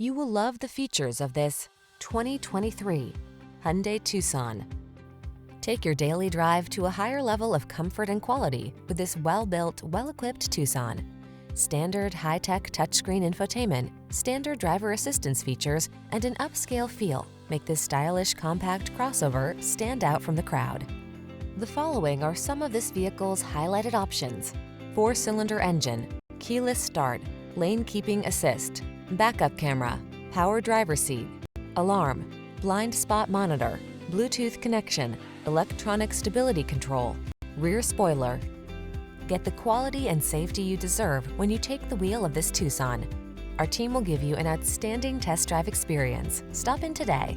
You will love the features of this 2023 Hyundai Tucson. Take your daily drive to a higher level of comfort and quality with this well-built, well-equipped Tucson. Standard high-tech touchscreen infotainment, standard driver assistance features, and an upscale feel make this stylish compact crossover stand out from the crowd. The following are some of this vehicle's highlighted options: 4-cylinder engine, keyless start, lane keeping assist, backup camera, power driver seat, alarm, blind spot monitor, Bluetooth connection, electronic stability control, rear spoiler. Get the quality and safety you deserve when you take the wheel of this Tucson. Our team will give you an outstanding test drive experience. Stop in today.